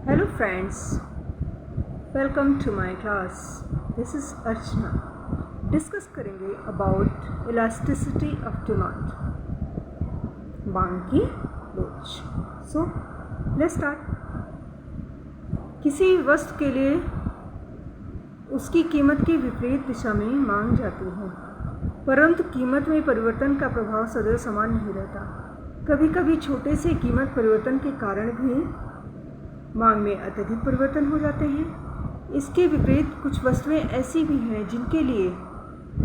Hello friends, welcome to my class. This is Archana. Discuss करेंगे about elasticity of demand, मांग की लोच. So let's start. किसी वस्तु के लिए उसकी कीमत की विपरीत दिशा में मांग जाती है, परंतु कीमत में परिवर्तन का प्रभाव सदैव समान नहीं रहता. कभी कभी छोटे से कीमत परिवर्तन के कारण भी मांग में अत्यधिक परिवर्तन हो जाते हैं. इसके विपरीत कुछ वस्तुएं ऐसी भी हैं जिनके लिए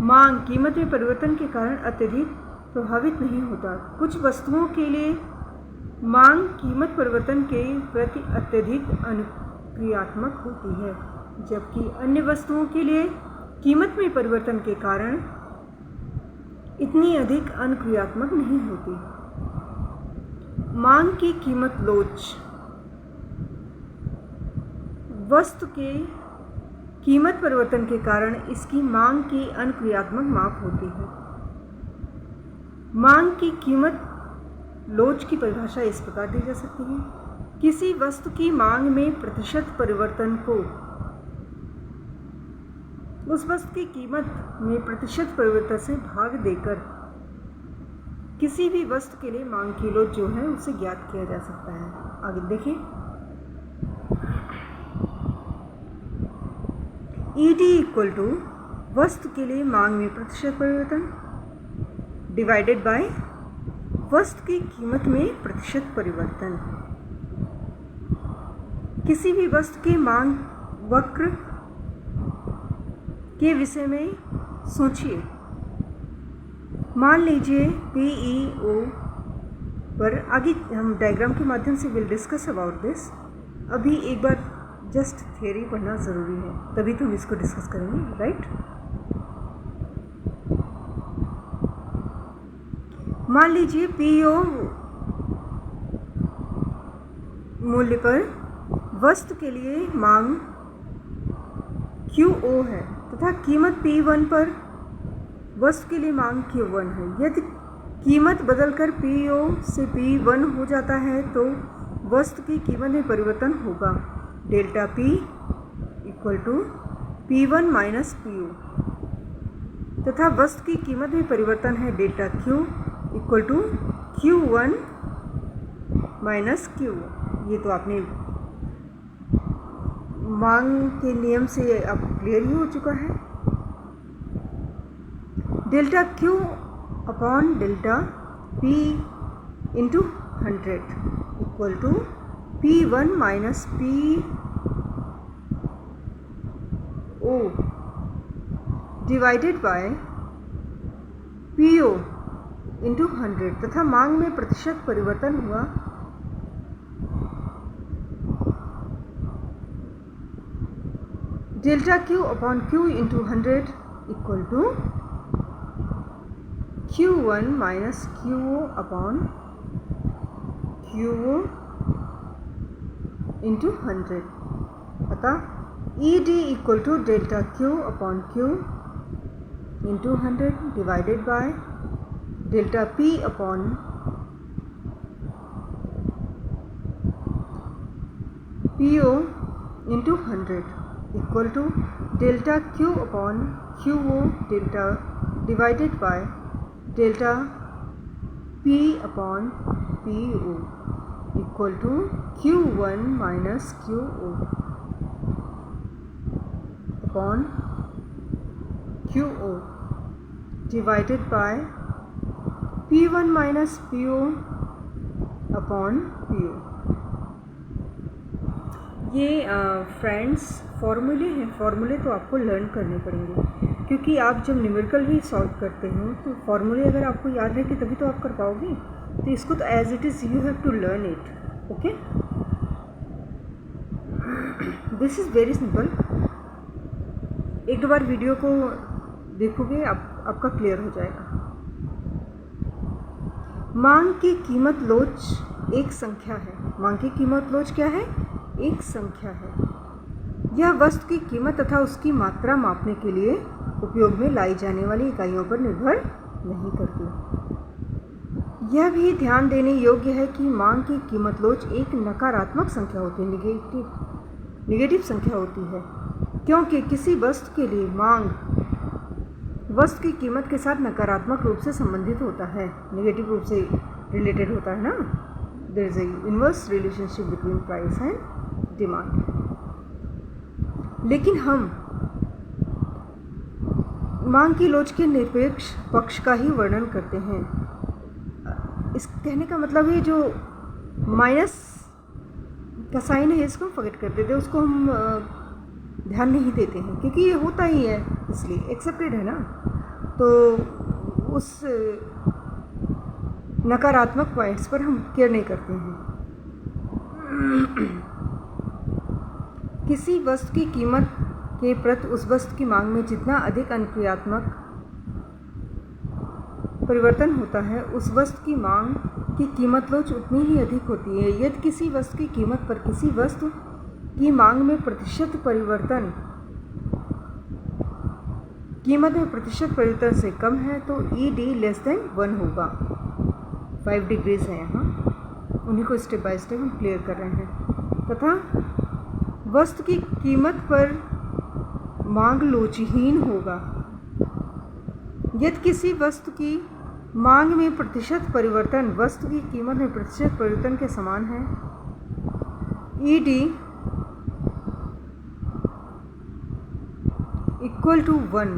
मांग कीमत में परिवर्तन के कारण अत्यधिक प्रभावित नहीं होता. कुछ वस्तुओं के लिए मांग कीमत परिवर्तन के प्रति अत्यधिक अनुक्रियात्मक होती है, जबकि अन्य वस्तुओं के लिए कीमत में परिवर्तन के कारण इतनी अधिक अनुक्रियात्मक नहीं होती. मांग की कीमत लोच वस्तु के कीमत परिवर्तन के कारण इसकी मांग की अनुक्रियात्मक माप होती है. मांग की कीमत लोच की परिभाषा इस प्रकार दी जा सकती है. किसी वस्तु की मांग में प्रतिशत परिवर्तन को उस वस्तु की कीमत में प्रतिशत परिवर्तन से भाग देकर किसी भी वस्तु के लिए मांग की लोच जो है उसे ज्ञात किया जा सकता है. आगे देखें. ED इक्वल टू वस्तु के लिए मांग में प्रतिशत परिवर्तन डिवाइडेड बाय वस्तु की कीमत में प्रतिशत परिवर्तन. किसी भी वस्तु के मांग वक्र के विषय में सोचिए. मान लीजिए PEO पर आगे हम डायग्राम के माध्यम से विल डिस्कस अबाउट दिस. अभी एक बार जस्ट थियरी पढ़ना ज़रूरी है, तभी तो हम इसको डिस्कस करेंगे, राइट. मान लीजिए PO मूल्य पर वस्तु के लिए मांग QO है तथा कीमत P1 पर वस्तु के लिए मांग Q1 है. यदि कीमत बदलकर PO से P1 हो जाता है तो वस्तु की कीमत में परिवर्तन होगा. Delta P equal to P1 minus PO तथा वस्तु की कीमत में परिवर्तन है delta Q equal to Q1 minus Q. ये तो आपने मांग के नियम से अब क्लियर ही हो चुका है. Delta Q upon delta P into 100 equal to P1 minus PO divided by PO into 100 तथा मांग में प्रतिशत परिवर्तन हुआ delta Q upon Q into 100 equal to Q1 minus QO upon QO into 100. अतः ED equal to delta Q upon Q into 100 divided by delta P upon PO into 100 equal to delta Q upon QO delta divided by delta P upon PO equal to Q1 minus QO upon QO divided by P1 minus PO upon PO. ये friends फॉर्मूले हैं. फॉर्मूले तो आपको learn करने पड़ेंगे, क्योंकि आप जब न्यूमेरिकल भी सॉल्व करते हो तो फॉर्मूले अगर आपको याद रहे तभी तो आप कर पाओगे. तो इसको तो as it is you have to learn it. Okay, this is very simple. एक दो बार वीडियो को देखोगे आपका क्लियर हो जाएगा. मांग की कीमत लोच एक संख्या है. मांग की कीमत लोच क्या है? एक संख्या है. यह वस्तु की कीमत तथा उसकी मात्रा मापने के लिए उपयोग में लाई जाने वाली इकाइयों पर निर्भर नहीं करती. यह भी ध्यान देने योग्य है कि मांग की कीमत लोच एक नकारात्मक संख्या होती है, निगेटिव संख्या होती है, क्योंकि किसी वस्तु के लिए मांग वस्तु की कीमत के साथ नकारात्मक रूप से संबंधित होता है, नेगेटिव रूप से रिलेटेड होता है ना। There is a inverse relationship between price and demand. लेकिन हम मांग की लोच के निरपेक्ष पक्ष का ही वर्णन करते हैं। इस कहने का मतलब है जो माइनस का साइन है इसको हम फॉरगेट कर देते हैं, उसको हम ध्यान नहीं देते हैं, क्योंकि ये होता ही है, इसलिए एक्सेप्टेड है ना। तो उस नकारात्मक पॉइंट्स पर हम केयर नहीं करते हैं। किसी वस्तु की कीमत के प्रति उस वस्तु की मांग में जितना अधिक अनुक्रियात्मक परिवर्तन होता है, उस वस्तु की मांग की कीमत लोच उतनी ही अधिक होती है। यदि किसी वस्तु की कीमत पर किसी वस्तु की मांग में प्रतिशत परिवर्तन कीमत में प्रतिशत परिवर्तन से कम है तो ED लेस देन 1 होगा। 5 डिग्रीज हैं यहाँ, उन्हीं को स्टेप बाय स्टेप हम क्लियर कर रहे हैं। तथा वस्तु की कीमत पर मांग लोचहीन होगा यदि किसी वस्तु की मांग में प्रतिशत परिवर्तन वस्तु की कीमत में प्रतिशत परिवर्तन के समान है। ED इक्वल टू 1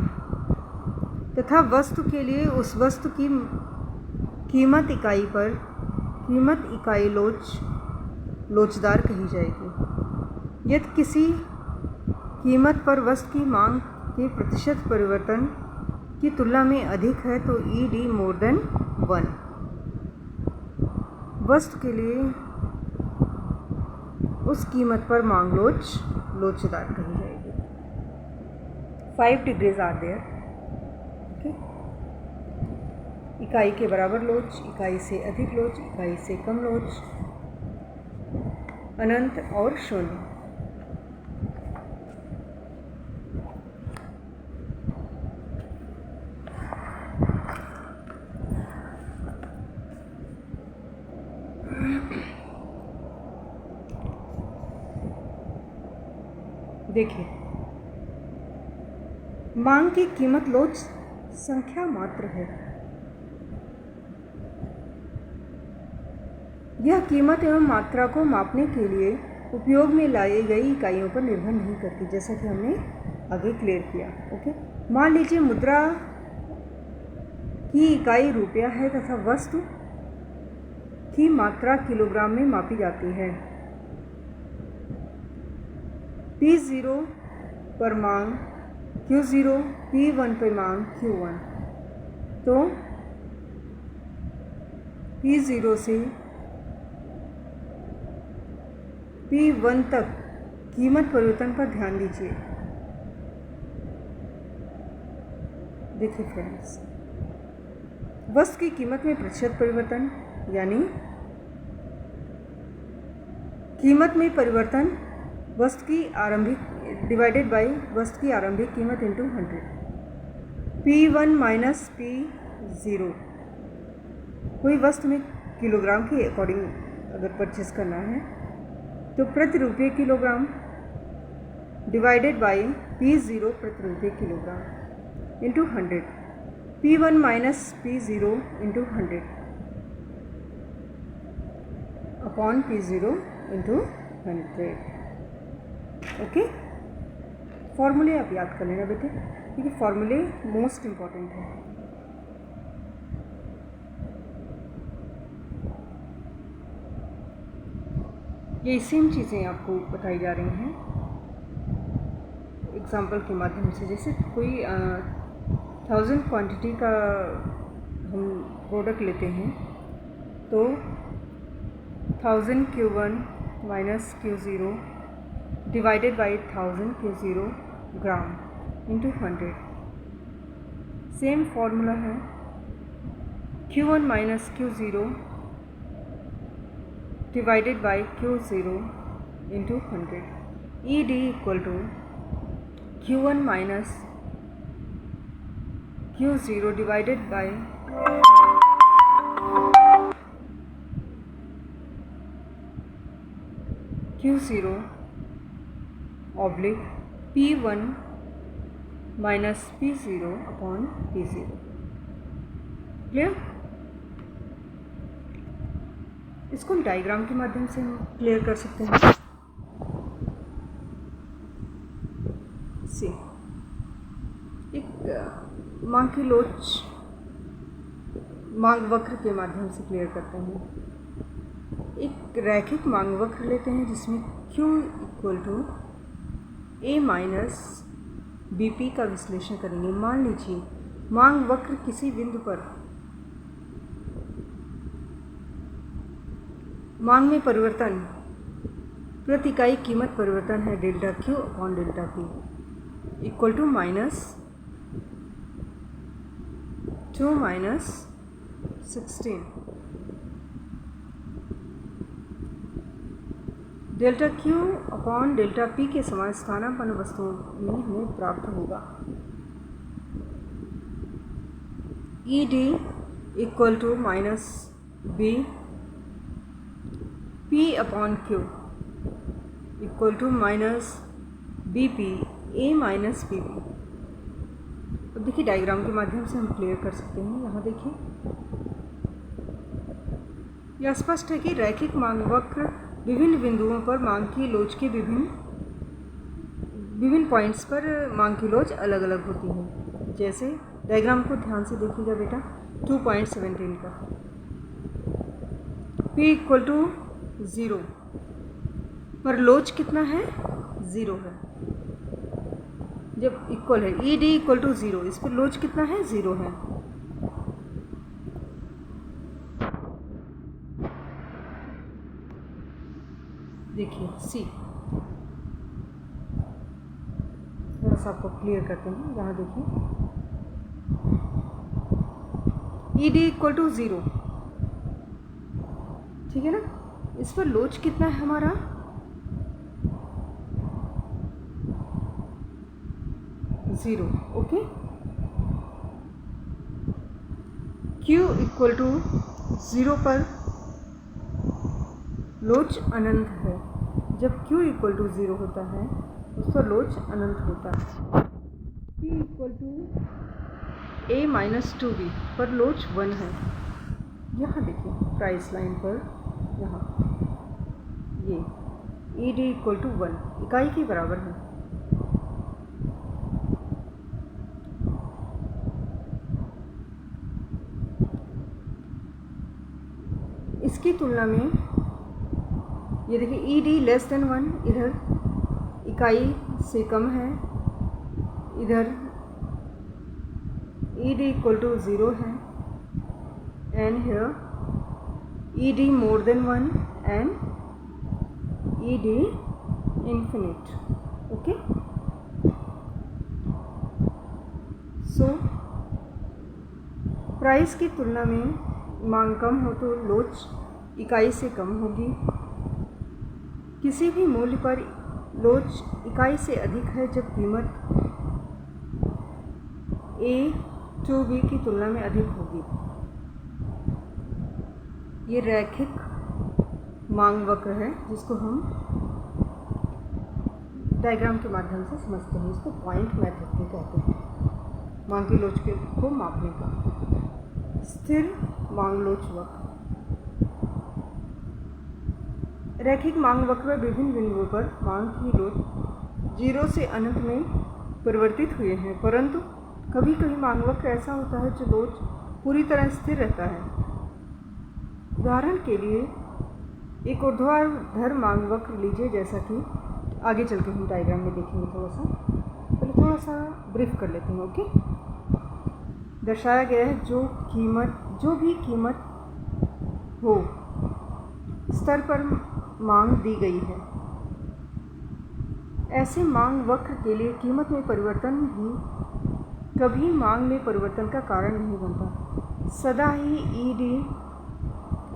तथा वस्तु के लिए उस वस्तु की कीमत इकाई पर कीमत इकाई लोचदार कही जाएगी। यदि किसी कीमत पर वस्तु की मांग के प्रतिशत परिवर्तन की तुलना में अधिक है तो ED मोर देन 1 वस्तु के लिए उस कीमत पर मांग लोचदार कही जाएगी। 5 डिग्रीज आर देयर। ओके, इकाई के बराबर लोच, इकाई से अधिक लोच, इकाई से कम लोच, अनंत और शून्य। देखिए, मांग की कीमत लोच संख्या मात्र है। यह कीमत एवं मात्रा को मापने के लिए उपयोग में लाई गई इकाइयों पर निर्भर नहीं करती, जैसा कि हमने आगे क्लियर किया। ओके, मान लीजिए मुद्रा की इकाई रुपया है तथा वस्तु की मात्रा किलोग्राम में मापी जाती है। P0 पर मांग Q0, P1 पर मांग Q1, तो P0 से P1 तक कीमत परिवर्तन पर ध्यान दीजिए। देखिए फ्रेंड्स, वस्तु की कीमत में प्रतिशत परिवर्तन यानी कीमत में परिवर्तन वस्तु की आरंभिक डिवाइडेड बाय वस्तु की आरंभिक कीमत इंटू 100। P1 माइनस P0, कोई वस्तु में किलोग्राम के अकॉर्डिंग अगर परचेस करना है तो प्रति रुपये किलोग्राम डिवाइडेड बाय P0 प्रति रुपये kilogram into 100। P1 minus P0 into 100 upon P0 into 100। Okay, फॉर्मूले आप याद कर लेना बेटे, क्योंकि फॉर्मूले मोस्ट इम्पॉर्टेंट है। ये सेम चीज़ें आपको बताई जा रही हैं एग्जाम्पल के माध्यम से। जैसे कोई 1000 क्वांटिटी का हम प्रोडक्ट लेते हैं तो 1000 Q1 minus Q0 divided by 1000 Q0 gram into 100। Same formula है Q1 minus Q0 divided by Q0 into 100। ED equal to Q1 minus Q0 divided by Q0 oblique P1 minus P0 upon P0। Clear? इसको हम diagram के माध्यम से हम clear कर सकते हैं। सी एक मांग की लोच मांग वक्र के माध्यम से क्लियर करते हैं। एक रैखिक मांग वक्र लेते हैं जिसमें Q equal to A minus BP का विश्लेषण करेंगे। मान लीजिए मांग वक्र किसी बिंदु पर मांग में परिवर्तन प्रति इकाई कीमत परिवर्तन है delta Q upon delta P equal to -2 minus 16। Delta Q upon delta P के समान स्थानापन्न वस्तुओं में हमें प्राप्त होगा ED equal to minus B P upon Q equal to minus BP A minus BP। अब देखिए डायग्राम के माध्यम से हम क्लियर कर सकते हैं। यहाँ देखिए यह स्पष्ट है कि रैखिक मांग वक्र विभिन्न बिंदुओं पर मांग की लोच के विभिन्न पॉइंट्स पर मांग की लोच अलग अलग होती है। जैसे डायग्राम को ध्यान से देखिएगा बेटा 2.17 का P इक्वल टू 0 पर लोच कितना है 0 है। जब इक्वल है ED इक्वल टू 0 इस पर लोच कितना है 0 है। देखिए C थोड़ा सा आपको क्लियर करते हैं। यहाँ देखिए ED इक्वल टू 0 ठीक है ना। इस पर लोच कितना है हमारा 0। ओके Q इक्वल टू 0 पर लोच अनंत है। जब Q इक्वल टू 0 होता है उस पर लोच अनंत होता है। P equal to A minus 2B पर लोच 1 है। यहाँ देखिए प्राइस लाइन पर यहाँ ये ED इक्वल टू 1 इकाई के बराबर है। इसकी तुलना में ये देखिए ED लेस देन 1 इधर इकाई से कम है, इधर ED इक्वल टू 0 है and here ED more than 1 and ED infinite। okay so price की तुलना में मांग कम हो तो लोच इकाई से कम होगी। किसी भी मूल्य पर लोच इकाई से अधिक है जब कीमत A to B की तुलना में अधिक होगी। ये रैखिक मांग वक्र है जिसको हम डायग्राम के माध्यम से समझते हैं। इसको पॉइंट मेथड भी कहते हैं मांग की लोच को मापने का। स्थिर मांग लोच वक्र रैखिक मांग वक्र विभिन्न बिंदुओं पर मांग की लोच 0 से अनंत में परिवर्तित हुए हैं, परंतु कभी कभी मांग वक्र ऐसा होता है जो लोच पूरी तरह स्थिर रहता है। उदाहरण के लिए एक ऊर्ध्वाधर मांग वक्र लीजिए, जैसा कि आगे चल के हम डायग्राम में देखेंगे। पहले थोड़ा सा ब्रीफ कर लेते हैं। ओके दर्शाया गया है जो भी कीमत हो स्तर पर मांग दी गई है। ऐसे मांग वक्र के लिए कीमत में परिवर्तन भी कभी मांग में परिवर्तन का कारण नहीं बनता। सदा ही ED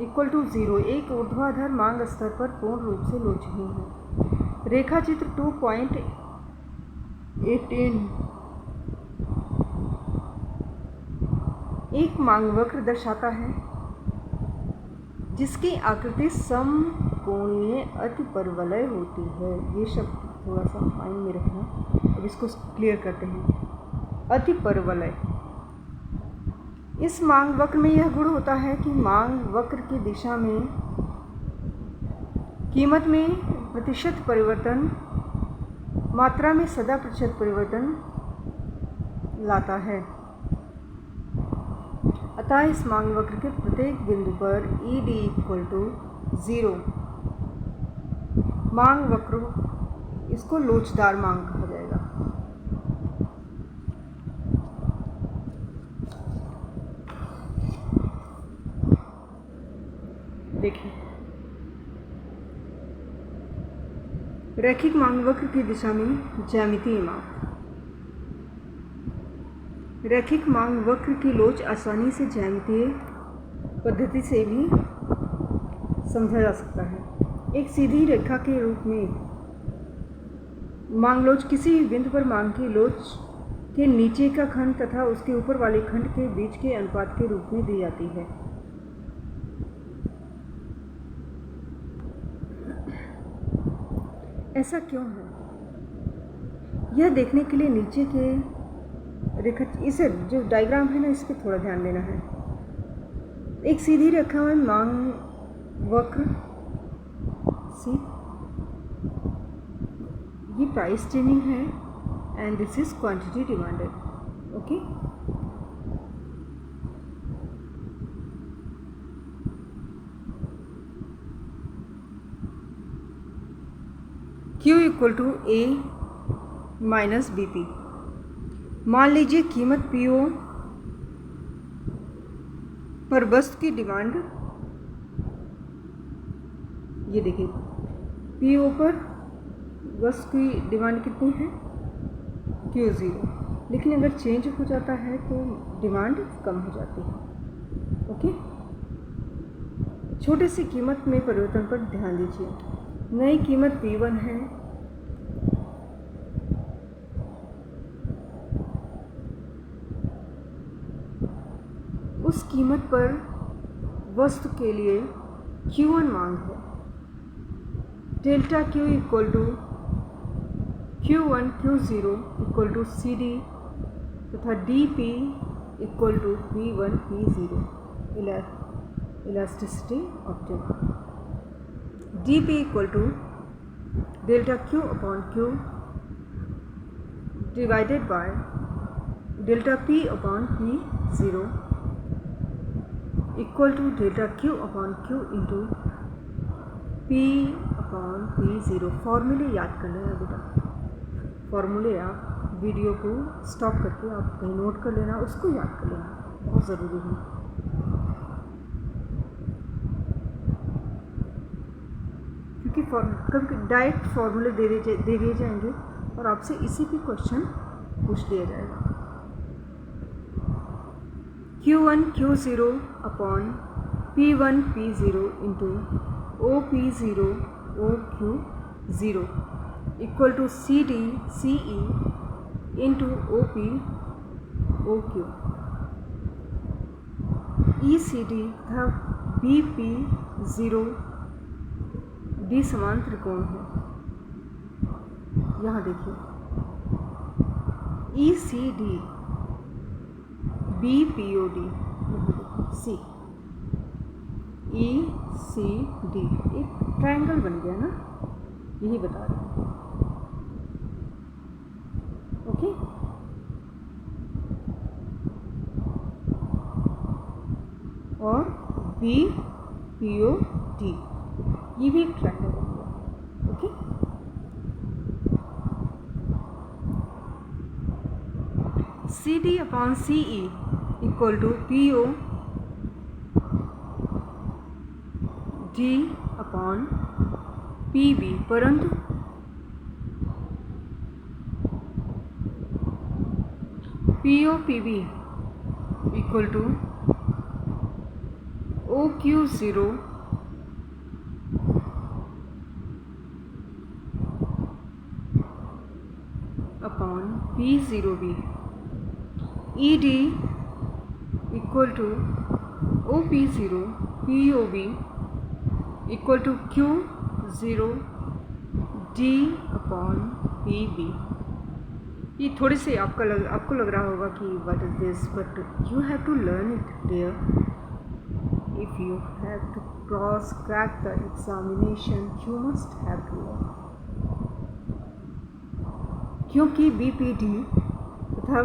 इक्वल टू 0 एक ऊर्ध्वाधर मांग स्तर पर पूर्ण रूप से लोचहीन है। रेखा चित्र 2.18 एक मांग वक्र दर्शाता है जिसकी आकृति सम त्रिकोणीय अतिपरवलय होती है। ये शब्द थोड़ा सा माइंड में रखना। अब इसको क्लियर करते हैं। अतिपरवलय, इस मांग वक्र में यह गुण होता है कि मांग वक्र की दिशा में कीमत में प्रतिशत परिवर्तन मात्रा में सदा प्रतिशत परिवर्तन लाता है। अतः इस मांग वक्र के प्रत्येक बिंदु पर ED = 0 मांग वक्र, इसको लोचदार मांग कहा जाएगा। देखिए, रैखिक मांग वक्र की दिशा में ज्यामितीय माप। रैखिक मांग वक्र की लोच आसानी से ज्यामितीय पद्धति से भी समझा जा सकता है। एक सीधी रेखा के रूप में मांग लोच किसी भी बिंदु पर मांग की लोच के नीचे का खंड तथा उसके ऊपर वाले खंड के बीच के अनुपात के रूप में दी जाती है। ऐसा क्यों है? यह देखने के लिए नीचे के रेखा, इसे जो डायग्राम है ना, इस पर थोड़ा ध्यान देना है। एक सीधी रेखा में मांग वक्र सी, ये प्राइस ट्रेनिंग है and this is quantity demanded. Okay, Q = A - BP। मान लीजिए कीमत PO पर वस्तु की डिमांड, ये देखिए PO पर वस्तु की डिमांड कितनी है? Q0। लेकिन अगर चेंज हो जाता है तो डिमांड कम हो जाती है। ओके, छोटे से कीमत में परिवर्तन पर ध्यान दीजिए। नई कीमत P1 है, उस कीमत पर वस्तु के लिए Q1 मांग है। Delta Q = Q1 Q0 = CD तथा DP = P1 P0 elasticity of demand. DP = delta Q/Q divided by delta P/P0 = delta Q/Q into P/P0। फॉर्मूले याद कर लेना बेटा, फॉर्मूले आप वीडियो को स्टॉप करके आप कहीं नोट कर लेना, उसको याद कर लेना, बहुत ज़रूरी है। क्योंकि कभी डायरेक्ट फॉर्मूले दे दिए जाएंगे और आपसे इसी पे क्वेश्चन पूछ लिया जाएगा। Q1 Q0 upon P1 P0 into OP0 OQ0 equal to CD CE into OP OQ। ECD तथा BP0 D समान त्रिकोण है। यहाँ देखिए, ECD BPOD, C ECD एक ट्रायंगल बन गया ना, यही बता रहे हैं। ओके, और BPOD ये भी एक ट्रायंगल बन गया। Okay, CD/CE equal to PO D/PB, परंतु PO/PB equal to OQ0 upon P0B। ED equal to OP0 POB equal to Q 0 d upon P B. ये थोड़े से आपको लग रहा होगा कि what is this, but you have to learn it dear. If you have to crack the examination you must have to learn, क्योंकि BPD तथा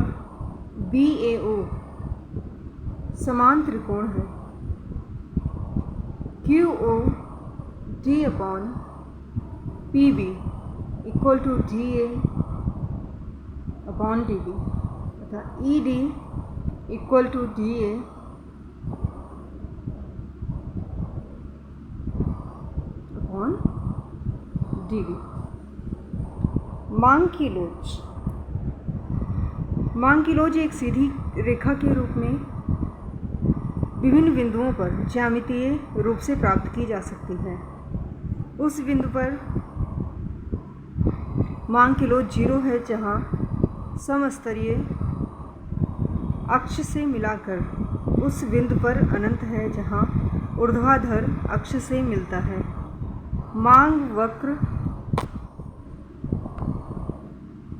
BAO समान त्रिकोण है। QOD upon PB equal to DA upon DB तथा ED equal to DA upon DB। मांग की लोच एक सीधी रेखा के रूप में विभिन्न बिंदुओं पर ज्यामितीय रूप से प्राप्त की जा सकती है। उस बिंदु पर मांग की लोच 0 है जहां समस्तरीय अक्ष से मिलाकर उस बिंदु पर अनंत है जहां ऊर्ध्वाधर अक्ष से मिलता है। मांग वक्र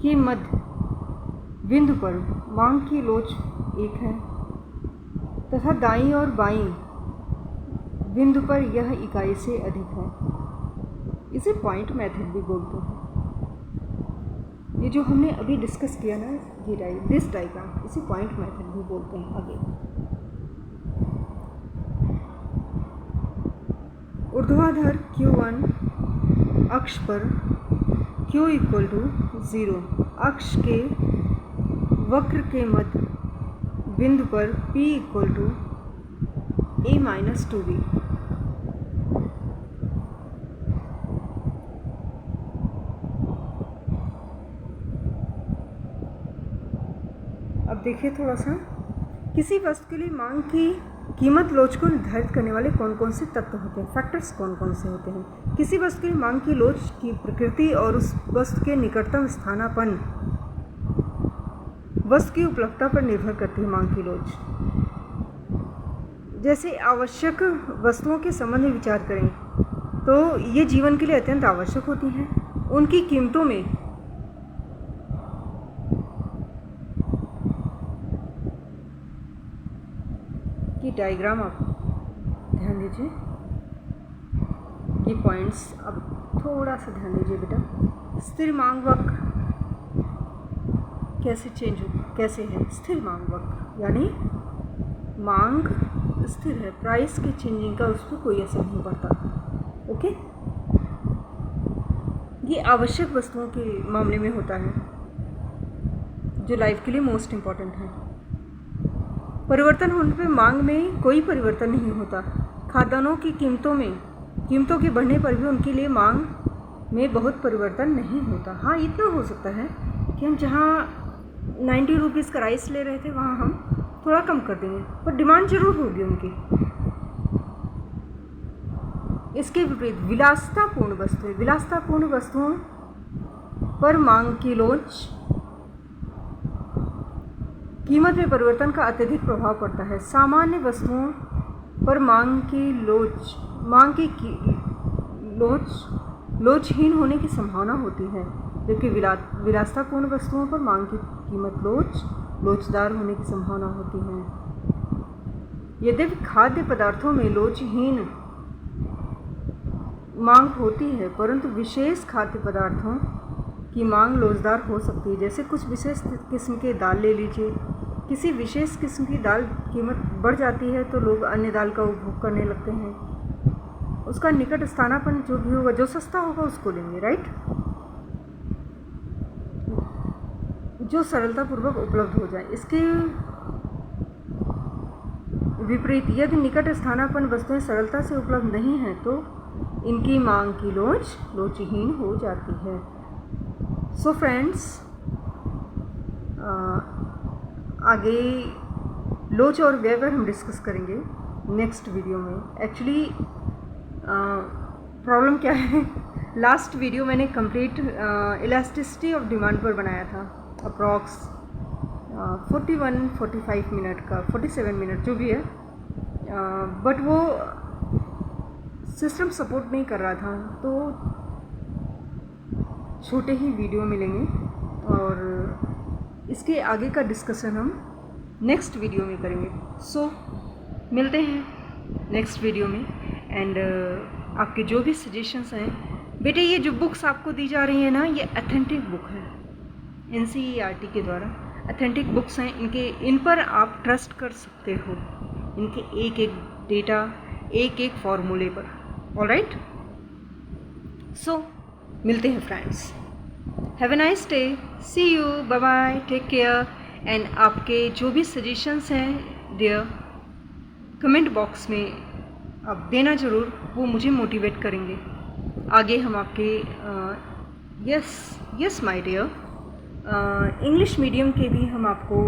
के मध्य बिंदु पर मांग की लोच 1 है तथा दाईं और बाईं बिंदु पर यह इकाई से अधिक है। इसे पॉइंट मेथड भी बोलते हैं। ये जो हमने अभी डिस्कस किया ना, ये दिस डायग्राम, इसे पॉइंट मेथड भी बोलते हैं। आगे ऊर्ध्वाधर Q1 अक्ष पर Q इक्वल टू 0 अक्ष के वक्र के मध्य बिंदु पर P equal to A minus 2B। अब देखिए थोड़ा सा, किसी वस्तु के लिए मांग की कीमत लोच को निर्धारित करने वाले कौन कौन से तत्व होते हैं, फैक्टर्स कौन कौन से होते हैं। किसी वस्तु के लिए मांग की लोच की प्रकृति और उस वस्तु के निकटतम स्थानापन्न वस्तु की उपलब्धता पर निर्भर करती है। मांग की लोच जैसे आवश्यक वस्तुओं के संबंध में विचार करें तो ये जीवन के लिए अत्यंत आवश्यक होती हैं। उनकी कीमतों में की डायग्राम आप ध्यान दीजिए, ये पॉइंट्स अब थोड़ा सा ध्यान दीजिए बेटा। स्थिर मांग वक्र कैसे है? स्थिर मांग वक्र यानी मांग स्थिर है, प्राइस के चेंजिंग का उस पर कोई असर नहीं पड़ता। ओके, ये आवश्यक वस्तुओं के मामले में होता है जो लाइफ के लिए मोस्ट इम्पॉर्टेंट है। परिवर्तन होने पर मांग में कोई परिवर्तन नहीं होता। खाद्यान्नों की कीमतों के बढ़ने पर भी उनके लिए मांग में बहुत परिवर्तन नहीं होता। हाँ, इतना हो सकता है कि हम जहाँ 90 रुपीज़ का राइस ले रहे थे वहाँ हम थोड़ा कम कर देंगे, पर डिमांड जरूर होगी उनकी। इसके विपरीत विलासितापूर्ण वस्तुओं पर मांग की लोच कीमत में परिवर्तन का अत्यधिक प्रभाव पड़ता है। सामान्य वस्तुओं पर मांग की लोचहीन होने की संभावना होती है, जबकि विलासितापूर्ण वस्तुओं पर मांग की कीमत लोचदार होने की संभावना होती है। यद्यपि खाद्य पदार्थों में लोचहीन मांग होती है, परंतु विशेष खाद्य पदार्थों की मांग लोचदार हो सकती है। जैसे कुछ विशेष किस्म के दाल ले लीजिए, किसी विशेष किस्म की दाल कीमत बढ़ जाती है तो लोग अन्य दाल का उपभोग करने लगते हैं। उसका निकट स्थानापन्न जो भी होगा, जो सस्ता होगा उसको लेंगे, राइट, जो सरलतापूर्वक उपलब्ध हो जाए। इसके विपरीत यदि निकट स्थानापन्न वस्तुएं सरलता से उपलब्ध नहीं हैं तो इनकी मांग की लोचहीन हो जाती है। सो फ्रेंड्स, आगे लोच और व्यय पर हम डिस्कस करेंगे नेक्स्ट वीडियो में। एक्चुअली प्रॉब्लम क्या है, लास्ट वीडियो मैंने कंप्लीट इलास्टिसिटी ऑफ डिमांड पर बनाया था, अप्रॉक्स 41-45 मिनट का, 47 मिनट जो भी है, बट वो सिस्टम सपोर्ट नहीं कर रहा था, तो छोटे ही वीडियो मिलेंगे और इसके आगे का डिस्कशन हम नेक्स्ट वीडियो में करेंगे। सो मिलते हैं नेक्स्ट वीडियो में। एंड आपके जो भी सजेशंस हैं, बेटे ये जो बुक्स आपको दी जा रही हैं ना, ये अथेंटिक बुक है, NCERT के द्वारा अथेंटिक बुक्स हैं। इन पर आप ट्रस्ट कर सकते हो, इनके एक एक डेटा, एक एक फॉर्मूले पर। ऑलराइट, सो मिलते हैं friends. Have a nice day, see you, bye bye, take care. And आपके जो भी सजेशंस हैं डियर, कमेंट बॉक्स में आप देना ज़रूर, वो मुझे मोटिवेट करेंगे। आगे हम आपके yes my dear, English medium के भी हम आपको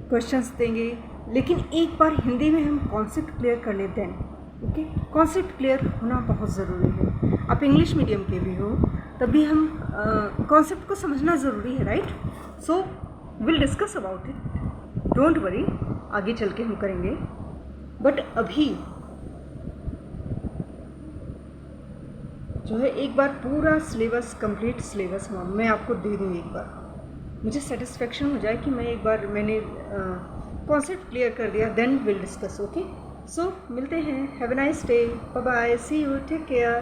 क्वेश्चंस देंगे, लेकिन एक बार हिंदी में हम कॉन्सेप्ट क्लियर कर लेते हैं। ओके, कॉन्सेप्ट क्लियर होना बहुत ज़रूरी है। आप इंग्लिश मीडियम के भी हो तब भी हम कॉन्सेप्ट को समझना ज़रूरी है, right? So will discuss about it, don't worry, आगे चल के हम करेंगे। बट अभी जो है एक बार पूरा सिलेबस, कंप्लीट सिलेबस मैं आपको दे दूँ, एक बार मुझे सेटिस्फेक्शन हो जाए कि मैंने कॉन्सेप्ट क्लियर कर दिया, then will discuss. Okay, so मिलते हैं। Have a nice day, bye bye, see you, take care.